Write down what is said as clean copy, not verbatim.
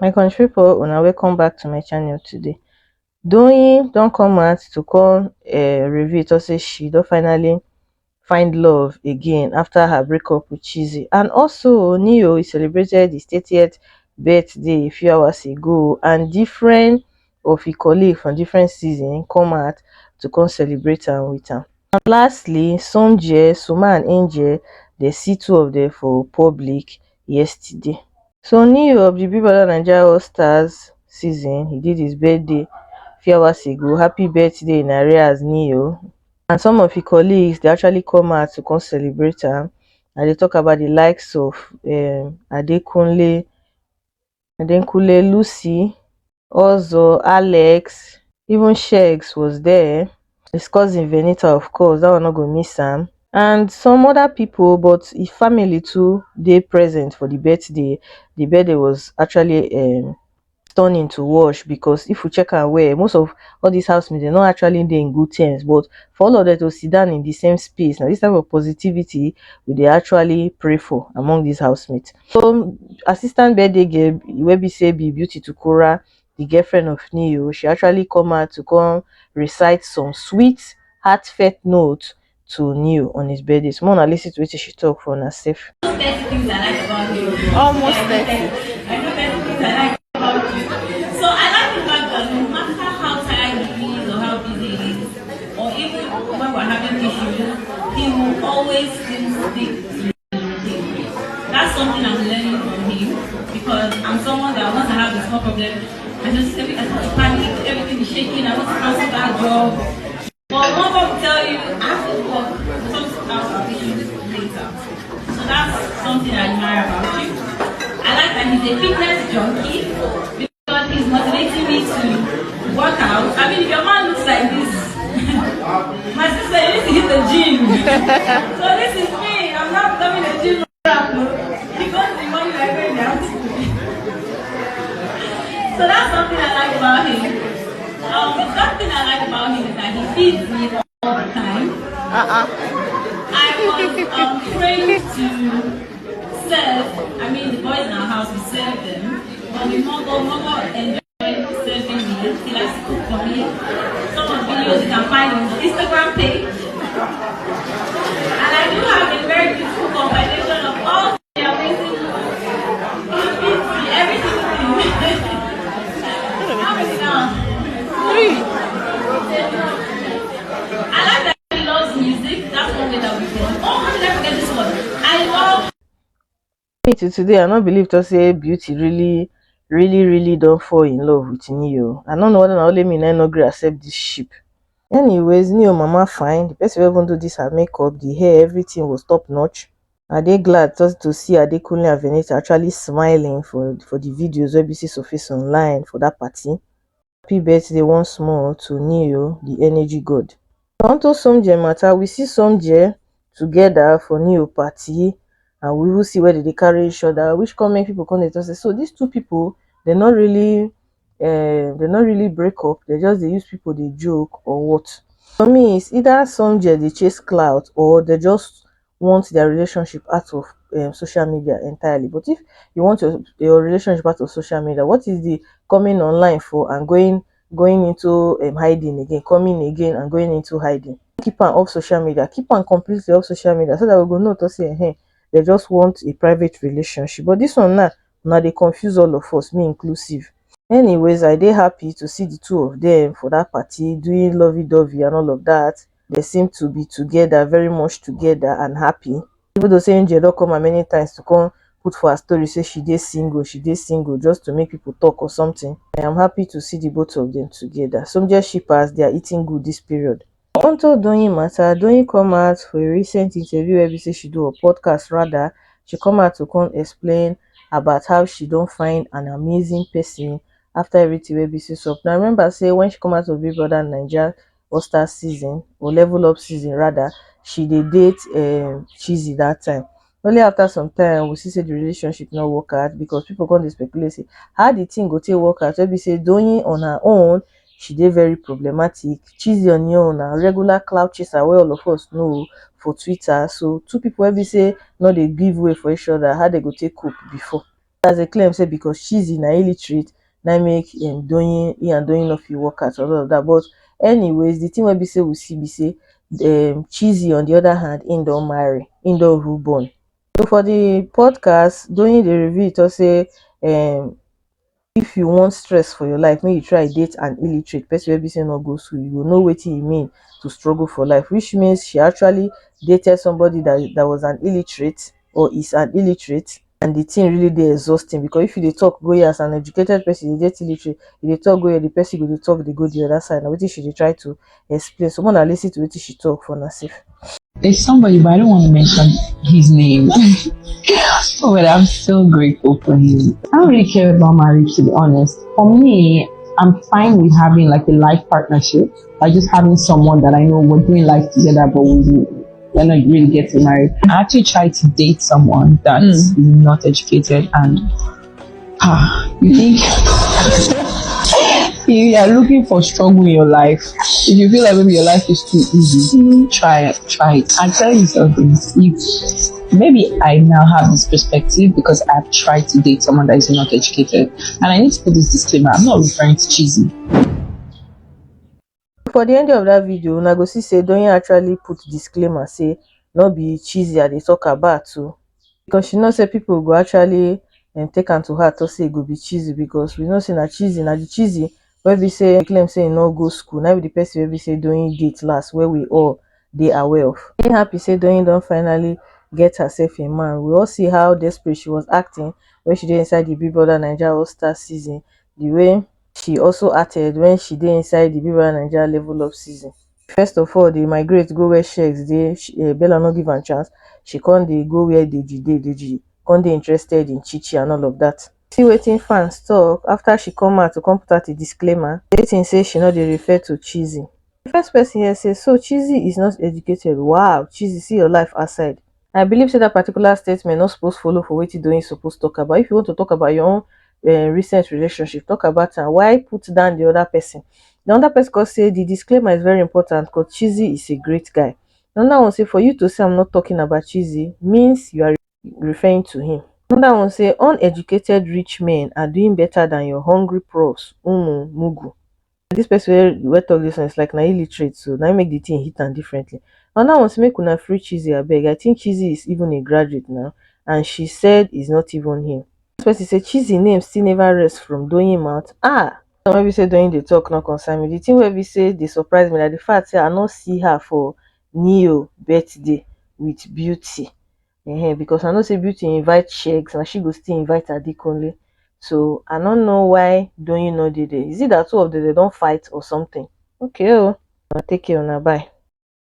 My country people, una welcome back to my channel today. Doyin don't come out to come reveal to say she don't finally find love again after her breakup with Chizzy. And also Neo celebrated his 30th birthday a few hours ago, and different of his colleagues from different seasons come out to come celebrate am with am. And lastly, Somgel, Suma and Angel, they see two of them for public yesterday. So Neo of the Big Brother Naija All Stars season, he did his birthday few hours ago. Happy birthday in arrears, Neo. And some of his colleagues, they actually come out to come celebrate am, and they talk about the likes of Adekunle, Lucy, also Alex, even Shegs was there. His cousin Venita, of course, that one not go miss am. And some other people, but his family too, they present for the birthday. The birthday was actually stunning to watch, because if we check our way, most of all these housemates, they're not actually there in good terms, but for all of them to sit down in the same space, now this type of positivity we they actually pray for among these housemates. So assistant birthday girl wey be say be Beauty to Cora, the girlfriend of Neo, she actually come out to come recite some sweet heartfelt notes to Neo on his birthday. So more listen to what she talk for herself. Almost 30. I know 30 things I like about you. So I like the fact that no matter how tired he is or how busy he is, or even when we're having issues, he will always still stick to the routine. That's something I'm learning from him, because I'm someone that once I have a small problem, I start to panic, everything is shaking, I want to cancel that job. But one will tell you, after work, some out of issues later. So that's something I admire about him. I like that he's a fitness junkie, because he's motivating me to work out. I mean, if your man looks like this, my sister, you need to hit the gym. So this is me. I'm not becoming a gym rat, because the money I pay now. So that's something I like about him. Something I like about him is that he feeds me all the time. I was trained to serve. I mean, the boys in our house, we serve them. But we Mogo enjoy serving me. He likes to cook for me. Some of the videos you can find on his Instagram page. And I do have a very beautiful combination of all the amazing foods. He feeds me every single thing. How many now? 3. I like that he loves music. That's one way that we go. Oh, how did I forget this one? I love. Today I not believe to say Beauty really don't fall in love with Neo. I don't know whether only me no gree accept this ship. Anyways, Neo mama fine. The person who even do this her makeup, the hair, everything was top notch. Are they glad just to see Adekunle and Venita actually smiling for the videos where we see surface online for that party? Happy birthday once more to Neo, the energy god. Onto Somgel matter, we see Somgel together for Neo party, and we will see where they carry each other, which come make people come to say, so these two people, they're not really break up, they just they use people they joke or what. For me, it's either Somgel they chase clout, or they just want their relationship out of social media entirely. But if you want your relationship out of social media, what is the coming online for and going into hiding again, coming again and going into hiding? Keep on off social media, keep on completely off social media, so that we go know to say, hey, they just want a private relationship. But this one now they confuse all of us, me inclusive. Anyways, I dey happy to see the two of them for that party doing lovey-dovey and all of that. They seem to be together, very much together and happy. Even though say Angel don come out many times to come put for her story say she dey single just to make people talk or something. I am happy to see the both of them together. Some just shippers, they are eating good this period. Unto Doyin matter, Doyin come out for a recent interview where we say she do a podcast rather. She come out to come explain about how she don't find an amazing person after everything wey be say sup. Now remember say when she come out of Big Brother Naija All Star season, or level up season rather, she dey date Chizzy that time. Only after some time we see say the relationship not work out, because people come dey speculate say how the thing go take work out. Wey be say Doyin on her own, she dey very problematic. Chizzy on her own na regular cloud chaser wey all of us know for Twitter. So two people wey be say no dey give way for each other, how they go take cope before. as a claim say because cheesy na illiterate na make Doyin he and Doyin no fit work out all of that. But anyways, the thing wey be say we see be say cheesy on the other hand im don marry, im don even born. So for the podcast Doyin dey reveal talk say if you want stress for your life make you try date an illiterate person wey be say no go school. You go know wetin e mean to struggle for life, which means she actually dated somebody that was an illiterate or is an illiterate. And the thing really dey exhausting because if you dey talk go here as an educated person dey date illiterate, you dey talk go here, the person go dey talk dey go the other side. Na wetin she dey try to explain. So una lis ten to wetin she talk for una sef. There's somebody, but I don't want to mention his name. But I'm still grateful for him. I don't really care about marriage, to be honest. For me, I'm fine with having like a life partnership, like just having someone that I know we're doing life together, but we're not really getting married. I actually tried to date someone that's not educated, and you think if you are looking for struggle in your life, if you feel like maybe your life is too easy, try it. I'll tell you something. If maybe I now have this perspective because I've tried to date someone that is not educated, and I need to put this disclaimer: I'm not referring to cheesy. For the end of that video una go see say Doyin actually put disclaimer say no be cheesy I dey talk about too, because she know say people go actually take am to heart talk say e go be cheesy, because we know say na the cheesy wey be say claim say e no go school na be the person wey be say Doyin date last, wey we all dey aware of. I'm happy say Doyin don finally get herself a man. We all see how desperate she was acting when she dey inside the Big Brother Naija season, the way she also acted when she dey inside the Big Brother Naija level up season. First of all, dey migrate go where Shex dey, Bella no give am chance. She come dey go where Deji come dey interested in Chichi and all of that. See wetin fans talk after she come out to come put out a disclaimer stating say she no dey refer to cheesy. The first person here say, so cheesy is not educated. Wow, cheesy, see your life outside. I believe say that particular statement not supposed follow for wetin Doyin suppose talk about. If you want to talk about your own recent relationship, talk about am. Why put down the other person? The other person could say the disclaimer is very important because cheesy is a great guy. Another one say for you to say I'm not talking about cheesy means you are referring to him. Another one say uneducated rich men are doing better than your hungry pros, mugu. This person wey talk this one is like na illiterate, so na make the thing hit am differently. Another one say make una free cheesy abeg. I think cheesy is even a graduate now, and she said it's not even him. This person say cheesy name still never rest from Doyin mouth. Some wey say Doyin dey talk no concern me. The thing wey be say dey surprise me na the fact say I no see her for Neo birthday with Beauty. Because I know say Beauty invite Shex and she go still invite Adekunle. So I don't know why Doyin no dey there. Is it that two of them they don't fight or something? Okay, take care, una bye.